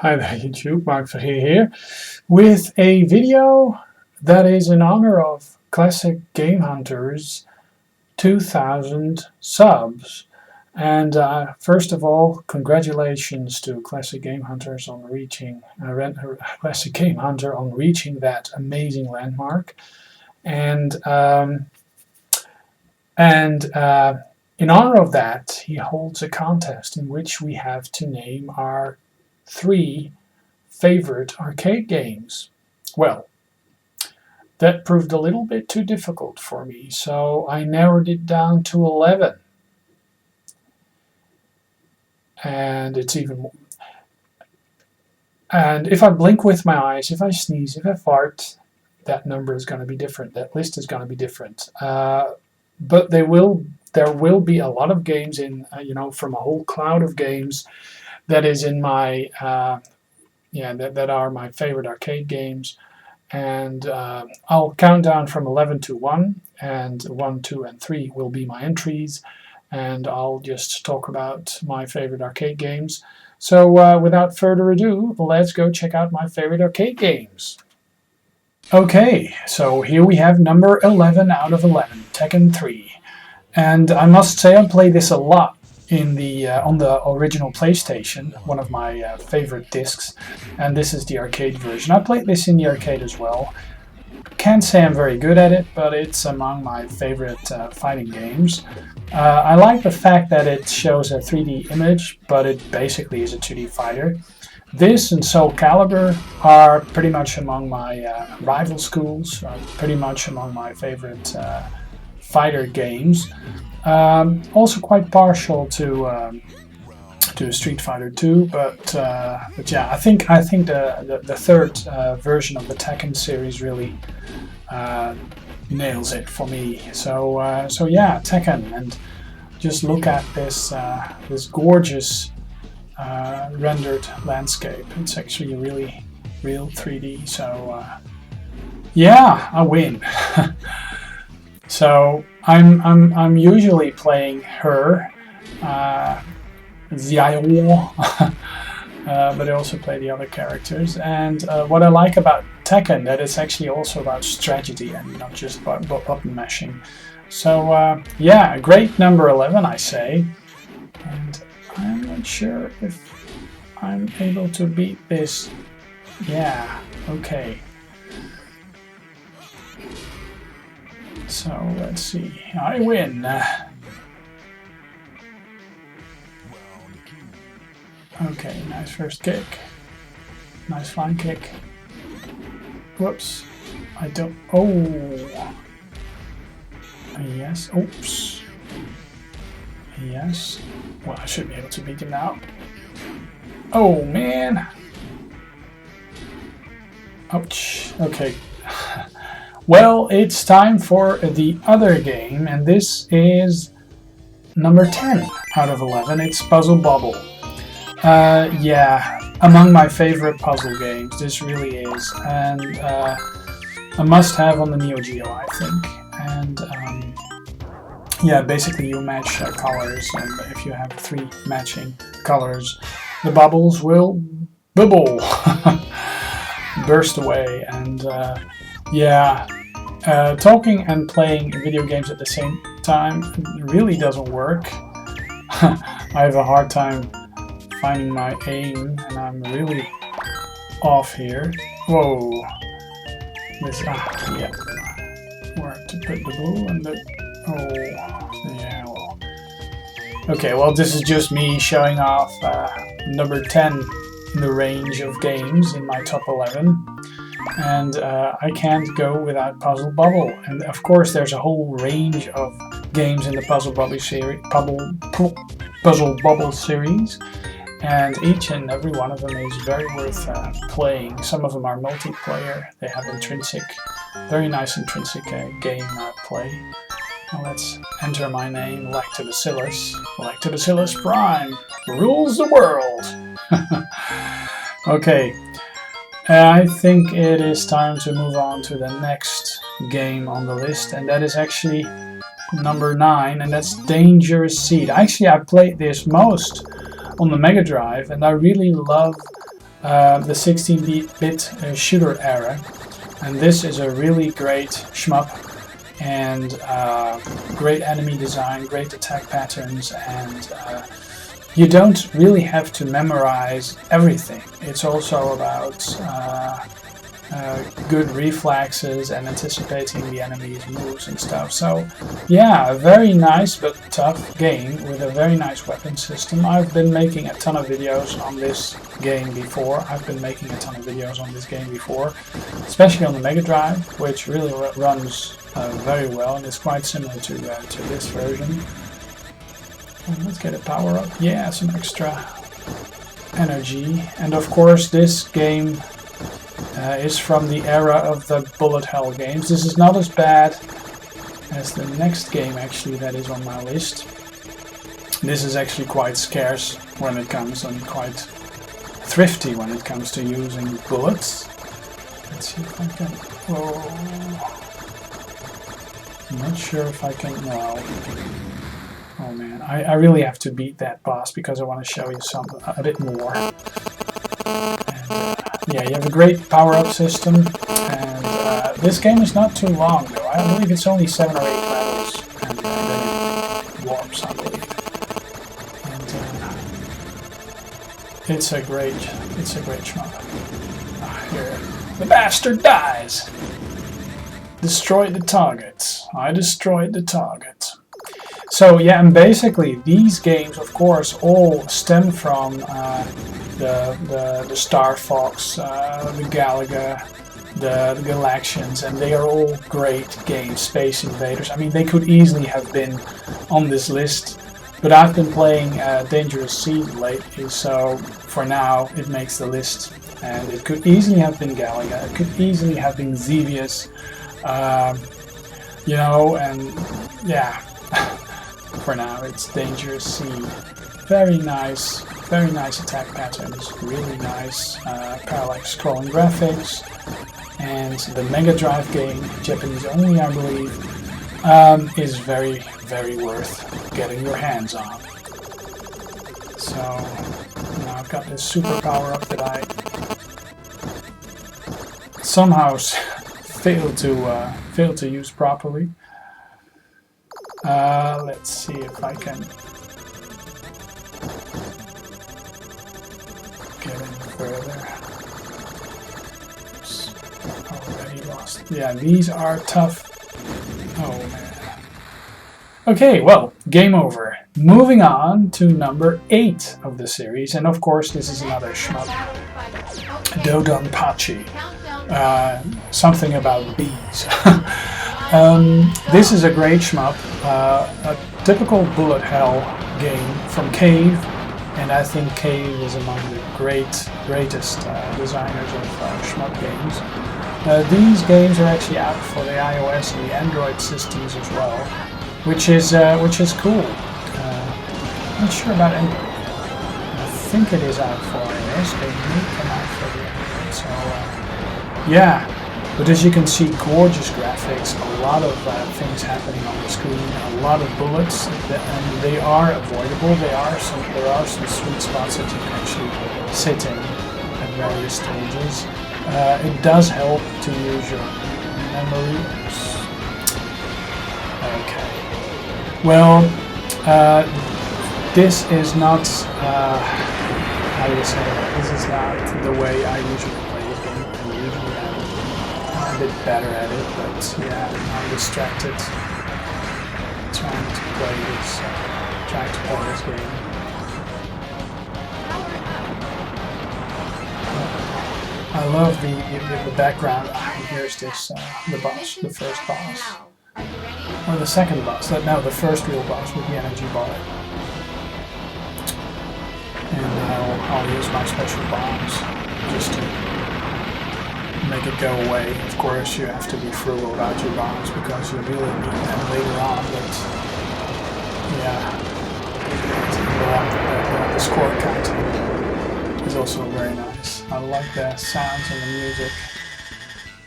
Hi there YouTube, Mark Verheer here with a video that is in honor of Classic Game Hunter's 2000 subs. And first of all, congratulations to Classic Game Hunters on reaching Classic Game Hunter on reaching that amazing landmark. And in honor of that, he holds a contest in which we have to name our 3 favorite arcade games. Well, that proved a little bit too difficult for me, so I narrowed it down to 11. And it's even more. And if I blink with my eyes, if I sneeze, if I fart, that number is going to be different. That list is going to be different. But there will be a lot of games in, from a whole cloud of games that is in my that are my favorite arcade games, and I'll count down from 11 to 1, and 1, 2, and 3 will be my entries, and I'll just talk about my favorite arcade games. So without further ado, let's go check out my favorite arcade games. Okay, so here we have number 11 out of 11, Tekken 3, and I must say I played this a lot in the on the original PlayStation, one of my favorite discs, and this is the arcade version. I played this in the arcade as well. Can't say I'm very good at it, but it's among my favorite fighting games. I like the fact that it shows a 3D image, but it basically is a 2D fighter. This and Soul Calibur are pretty much among my rival schools, pretty much among my favorite fighter games. Also quite partial to Street Fighter 2, but yeah, I think the third version of the Tekken series really nails it for me. So yeah, Tekken, and just look at this this gorgeous rendered landscape. It's actually really real 3D. So yeah, I win. So I'm usually playing her, Xiao, but I also play the other characters. And what I like about Tekken, that it's actually also about strategy and not just button mashing. So yeah, a great number 11, I say. And I'm not sure if I'm able to beat this. Yeah, okay. So let's see, I win. Okay, nice first kick. Nice flying kick. Whoops. I don't. Oh. Yes. Oops. Yes. Well, I should be able to beat him now. Oh, man. Ouch. Okay. Well, it's time for the other game, and this is number 10 out of 11. It's Puzzle Bobble. Yeah, among my favorite puzzle games, this really is, and a must-have on the Neo Geo, I think. And yeah, basically you match colors, and if you have 3 matching colors, the bubbles will bubble, burst away, and yeah. Talking and playing video games at the same time really doesn't work. I have a hard time finding my aim, and I'm really off here. Whoa. This, yeah. Where to put the blue and the... Oh, yeah, well. Okay, well, this is just me showing off number 10 in the range of games in my top 11. And I can't go without Puzzle Bobble. And of course there's a whole range of games in the Puzzle Bobble series, and each and every one of them is very worth playing. Some of them are multiplayer, they have very nice intrinsic game play. Now let's enter my name, Lactobacillus. Lactobacillus Prime rules the world! Okay. I think it is time to move on to the next game on the list, and that is actually number 9, and that's Dangerous Seed. Actually, I played this most on the Mega Drive, and I really love the 16-bit shooter era, and this is a really great shmup, and great enemy design, great attack patterns, and you don't really have to memorize everything. It's also about good reflexes and anticipating the enemy's moves and stuff. So yeah, a very nice but tough game with a very nice weapon system. I've been making a ton of videos on this game before. Especially on the Mega Drive, which really runs very well, and it's quite similar to this version. And let's get a power up. Yeah, some extra energy. And of course this game is from the era of the bullet hell games. This is not as bad as the next game actually that is on my list. This is actually quite scarce when it comes, and quite thrifty when it comes to using bullets. Let's see if I can... Oh, I'm not sure if I can... No. Oh man, I really have to beat that boss because I want to show you a bit more. And, yeah, you have a great power-up system, and this game is not too long though. I believe it's only 7 or 8 levels, and then it warps, I believe. And it's a great shmup. Here, the bastard dies. Destroyed the target. I destroyed the target. So yeah, and basically these games, of course, all stem from the Star Fox, the Galaga, the Galaxians, and they are all great games. Space Invaders. I mean, they could easily have been on this list, but I've been playing Dangerous Seed lately, so for now it makes the list. And it could easily have been Galaga. It could easily have been Xevious, you know, and yeah. For now, it's Dangerous Seed. Very nice attack patterns, really nice parallax scrolling graphics, and the Mega Drive game, Japanese only I believe, is very, very worth getting your hands on. So now I've got this super power up that I somehow failed to use properly. Let's see if I can get any further. Oops, already lost. Yeah, these are tough. Oh man. Okay, well, game over. Moving on to number 8 of the series, and of course this is another shmup. Dodonpachi. Something about bees. This is a great shmup, a typical bullet hell game from Cave, and I think Cave is among the greatest designers of shmup games. These games are actually out for the iOS and the Android systems as well, which is cool. I'm not sure about Android. I think it is out for iOS. They may come out for the Android. So yeah. But as you can see, gorgeous graphics, a lot of things happening on the screen, a lot of bullets, and they are avoidable. There are some sweet spots that you can actually sit in at various stages. It does help to use your memory. Okay. Well, this is not, how do you say that? This is not the way I usually play this game. A bit better at it, but yeah, I'm distracted trying to play this game. I love the background. Here's this the boss, the first boss, or the second boss. No, the first real boss with the energy bar. And I'll use my special bombs just to make it go away. Of course, you have to be frugal about your bombs because you really need them later on, but yeah, the score counting is also very nice. I like the sounds and the music.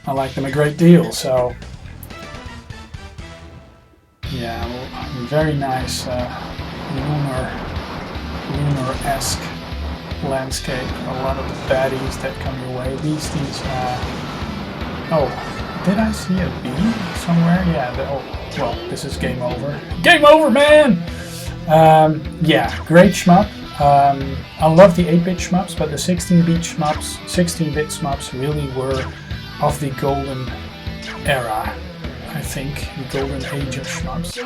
I like them a great deal, so yeah, very nice lunar-esque landscape, a lot of baddies that come your way. These oh, did I see a bee somewhere? Yeah, oh, well, this is game over. Game over, man! Yeah, great shmup. I love the 8-bit shmups, but the 16-bit shmups really were of the golden era, I think, the golden age of shmups.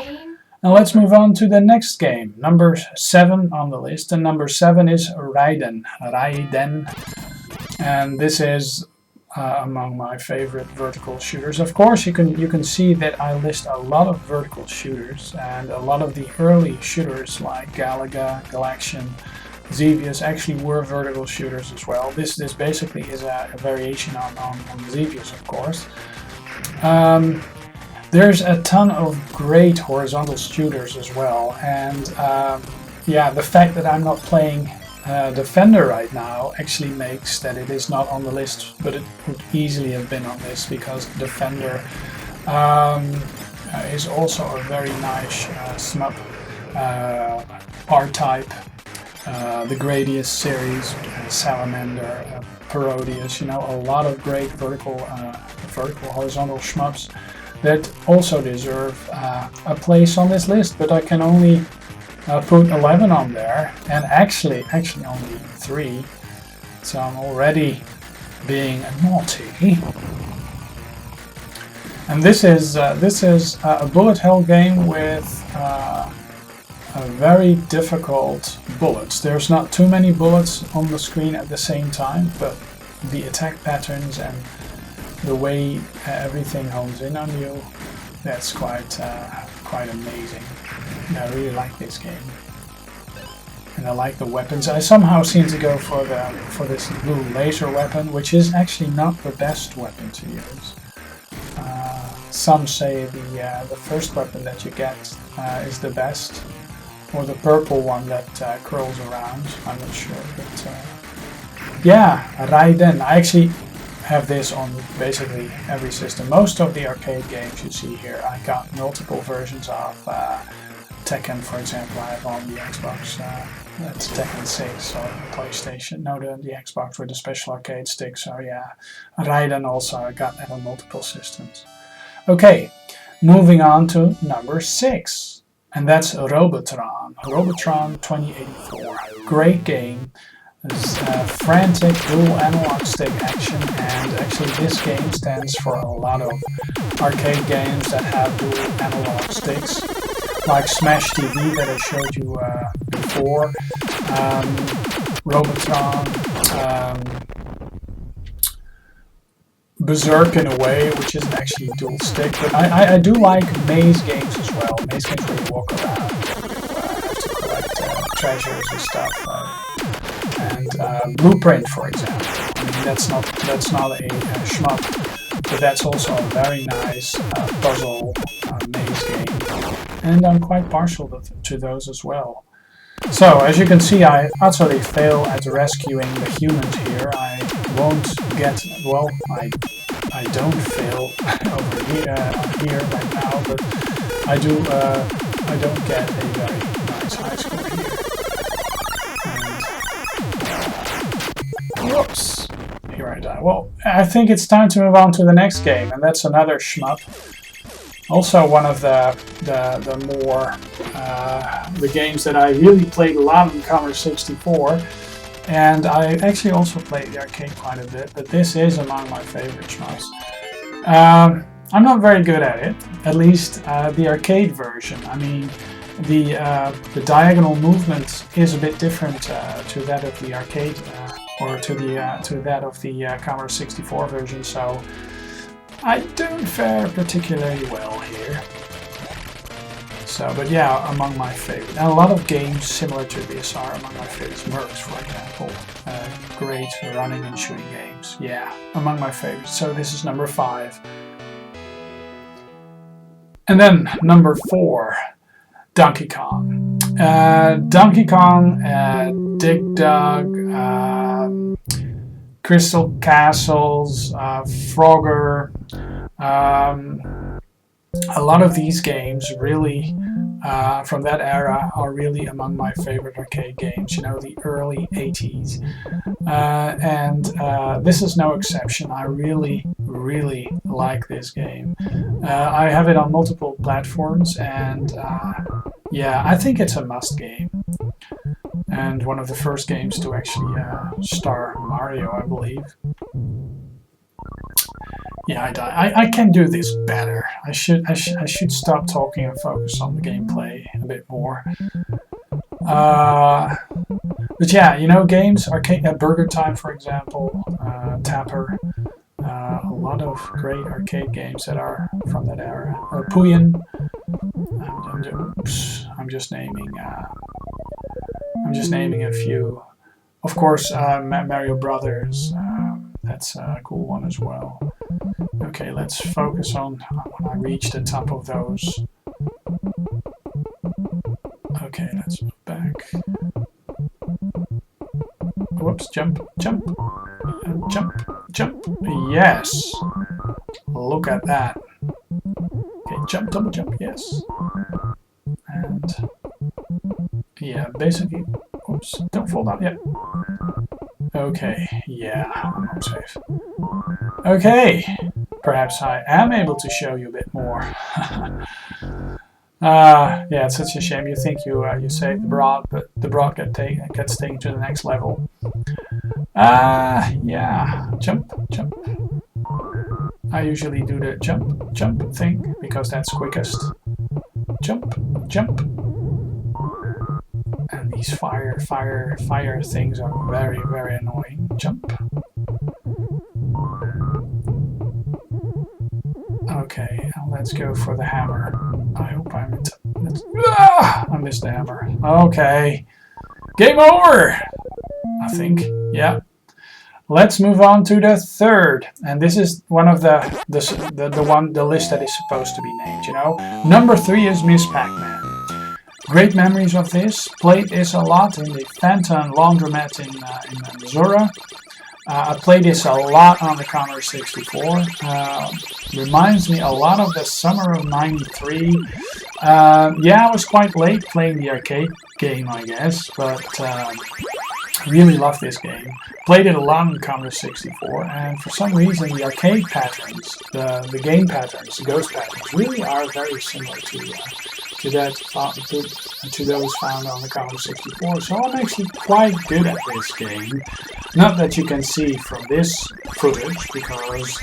Now let's move on to the next game, number 7 on the list, and number 7 is Raiden. And this is among my favorite vertical shooters. Of course, you can see that I list a lot of vertical shooters, and a lot of the early shooters like Galaga, Galaxian, Xevious actually were vertical shooters as well. This basically is a variation on Xevious, of course. There's a ton of great horizontal shooters as well, and yeah, the fact that I'm not playing Defender right now actually makes that it is not on the list, but it would easily have been on this, because Defender is also a very nice shmup R-type. The Gradius series, Salamander, Parodius, you know, a lot of great vertical horizontal shmups that also deserve a place on this list, but I can only put 11 on there, and actually only 3, so I'm already being naughty. And this is a bullet hell game with very difficult bullets. There's not too many bullets on the screen at the same time, but the attack patterns and the way everything hones in on you, that's quite amazing. And I really like this game, and I like the weapons. I somehow seem to go for this blue laser weapon, which is actually not the best weapon to use. Some say the first weapon that you get is the best, or the purple one that curls around. I'm not sure, but yeah, Raiden. I actually have this on basically every system. Most of the arcade games you see here, I got multiple versions of. Tekken, for example, I have on the Xbox. That's Tekken 6 or PlayStation. No, the Xbox with the special arcade stick. So yeah, Raiden also, I got that on multiple systems. Okay, moving on to number 6. And that's Robotron. Robotron 2084. Great game. It's frantic dual analog stick action, and actually this game stands for a lot of arcade games that have dual analog sticks, like Smash TV that I showed you before, Robotron, Berserk in a way, which isn't actually dual stick, but I do like maze games as well. Maze games where you walk around, you have to collect treasures and stuff. And Blueprint, for example. I mean, that's not a shmup, but that's also a very nice puzzle maze game, and I'm quite partial to those as well. So, as you can see, I utterly fail at rescuing the humans here. I won't get, well, I don't fail over here right now, but I don't get a very nice high score here. Whoops, here I die. Well, I think it's time to move on to the next game, and that's another shmup. Also one of the more the games that I really played a lot on Commodore 64, and I actually also played the arcade quite a bit, but this is among my favorite shmups. I'm not very good at it, at least the arcade version. I mean, the diagonal movement is a bit different to that of the arcade, or to that of the Commodore 64 version, so I don't fare particularly well here. So, but yeah, among my favorite. And a lot of games similar to this are among my favorites. Mercs, for example. Great running and shooting games. Yeah, among my favorites. So this is number 5. And then number 4, Donkey Kong. Donkey Kong, Dig Dug, Crystal Castles, Frogger. A lot of these games really from that era are really among my favorite arcade games, you know, the early 80s. And this is no exception. I really, really like this game. I have it on multiple platforms, and yeah, I think it's a must game. And one of the first games to actually star Mario, I believe. Yeah, I can do this better. I should stop talking and focus on the gameplay a bit more. But yeah, you know, games, arcade, Burger Time, for example, Tapper, a lot of great arcade games that are from that era. Puyin. I'm just naming a few. Of course, Mario Brothers. That's a cool one as well. Okay, let's focus on when I reach the top of those. Okay, let's move back. Whoops, jump, jump, jump, jump. Yes! Look at that. Okay, jump, double jump, yes. And yeah, basically, oops, don't fall down yet. Okay, yeah, I'm safe. Okay, perhaps I am able to show you a bit more. Yeah, it's such a shame. You think you saved the broad, but the broad gets taken to the next level. Yeah, jump, jump. I usually do the jump, jump thing because that's quickest. Jump, jump. And these fire things are very, very annoying. Jump. Okay, let's go for the hammer. I hope I missed the hammer. Okay, game over. I think. Yeah. Let's move on to the third, and this is one of the list that is supposed to be named. You know, number 3 is Miss Pac-Man. Great memories of this. Played this a lot in the Phantom Laundromat in Missouri. I played this a lot on the Commodore 64. Reminds me a lot of the summer of '93. Yeah, I was quite late playing the arcade game, I guess, but really love this game. Played it a lot on the Commodore 64, and for some reason the arcade patterns, the game patterns, the ghost patterns, really are very similar to those found on the Commodore 64. So I'm actually quite good at this game. Not that you can see from this footage, because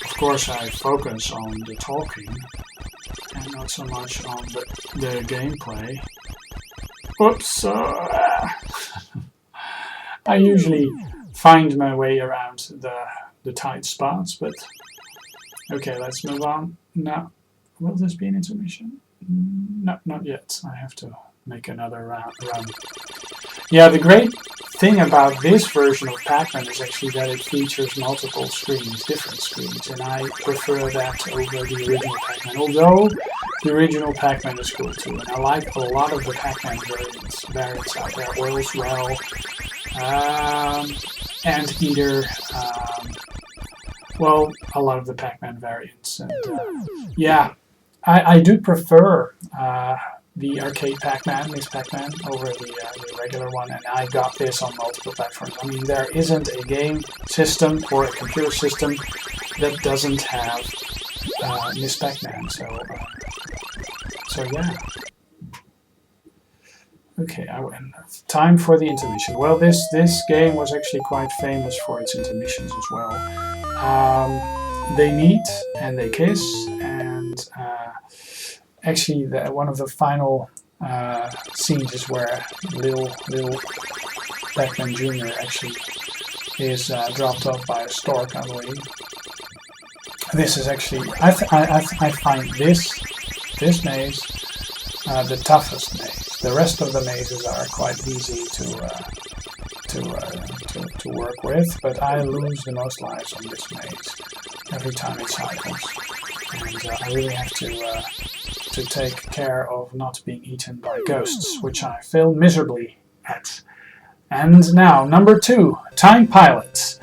of course I focus on the talking and not so much on the gameplay. Oops. I usually find my way around the tight spots, but okay, let's move on. Now, will this be an intermission? No, not yet. I have to make another run. Yeah, the great thing about this version of Pac-Man is actually that it features multiple screens, different screens, and I prefer that over the original Pac-Man, although the original Pac-Man is cool too, and I like a lot of the Pac-Man variants out there as well. And either, well, a lot of the Pac-Man variants. And yeah, I do prefer the arcade Pac-Man, Miss Pac-Man, over the regular one, and I got this on multiple platforms. I mean, there isn't a game system or a computer system that doesn't have Miss Pac-Man, so yeah. Okay, time for the intermission. Well, this game was actually quite famous for its intermissions as well. They meet and they kiss, and actually one of the final scenes is where little Pac-Man Jr. actually is dropped off by a stork, I believe. This is actually, I find this maze the toughest maze. The rest of the mazes are quite easy to work with, but I lose the most lives on this maze every time it cycles, and I really have to take care of not being eaten by ghosts, which I fail miserably at. And now, number 2, Time Pilots.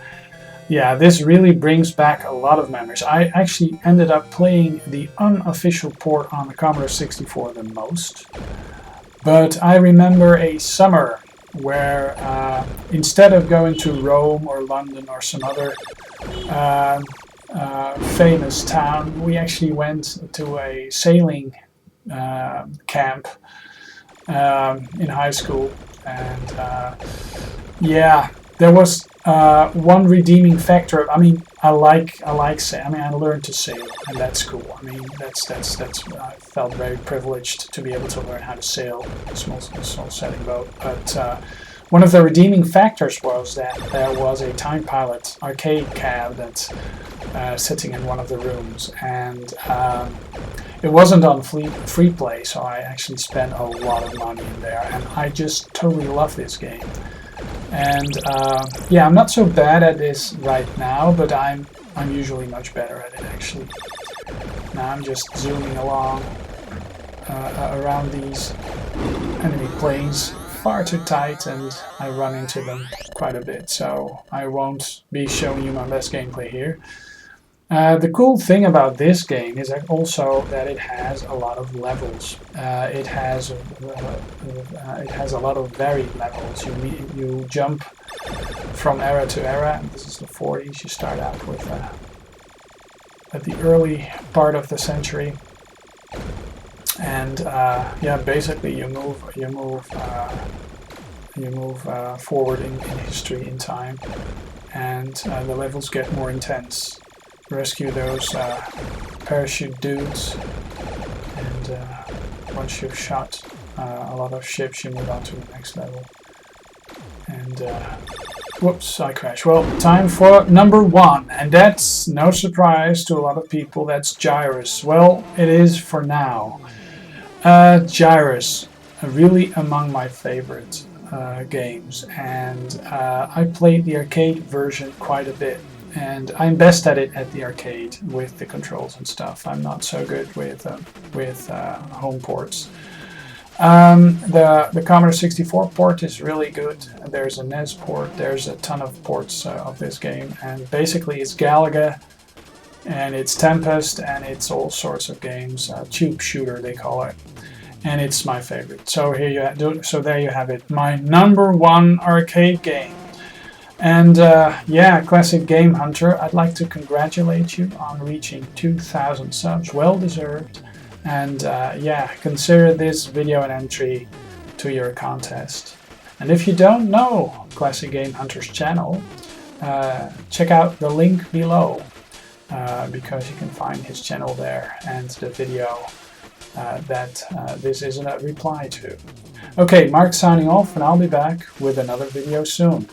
yeah, this really brings back a lot of memories. I actually ended up playing the unofficial port on the Commodore 64 the most. But I remember a summer where instead of going to Rome or London or some other famous town, we actually went to a sailing camp in high school. And yeah, there was one redeeming factor. I mean, I learned to sail, and that's cool. I mean, that's I felt very privileged to be able to learn how to sail a small sailing boat. But one of the redeeming factors was that there was a Time Pilot arcade cab that's sitting in one of the rooms, and it wasn't on free play, so I actually spent a lot of money in there, and I just totally love this game. And yeah, I'm not so bad at this right now, but I'm usually much better at it actually. Now I'm just zooming along around these enemy planes far too tight, and I run into them quite a bit, so I won't be showing you my best gameplay here. The cool thing about this game is also that it has a lot of levels. It has a lot of varied levels. You jump from era to era, and this is the 40s. You start out with at the early part of the century, and yeah, basically you move forward in history, in time, and the levels get more intense. Rescue those parachute dudes, and once you've shot a lot of ships, you move on to the next level. And whoops, I crashed. Well, time for number 1, and that's no surprise to a lot of people. That's Gyrus. Well, it is for now. Gyrus, really among my favorite games, and I played the arcade version quite a bit. And I'm best at it at the arcade with the controls and stuff. I'm not so good with home ports. The Commodore 64 port is really good. There's a NES port. There's a ton of ports of this game, and basically it's Galaga, and it's Tempest, and it's all sorts of games. Tube shooter they call it, and it's my favorite. So there you have it. My number 1 arcade game. And yeah, Classic Game Hunter, I'd like to congratulate you on reaching 2,000 subs, well deserved. And yeah, consider this video an entry to your contest. And if you don't know Classic Game Hunter's channel, check out the link below, because you can find his channel there and the video that this is a reply to. Okay, Mark signing off, and I'll be back with another video soon.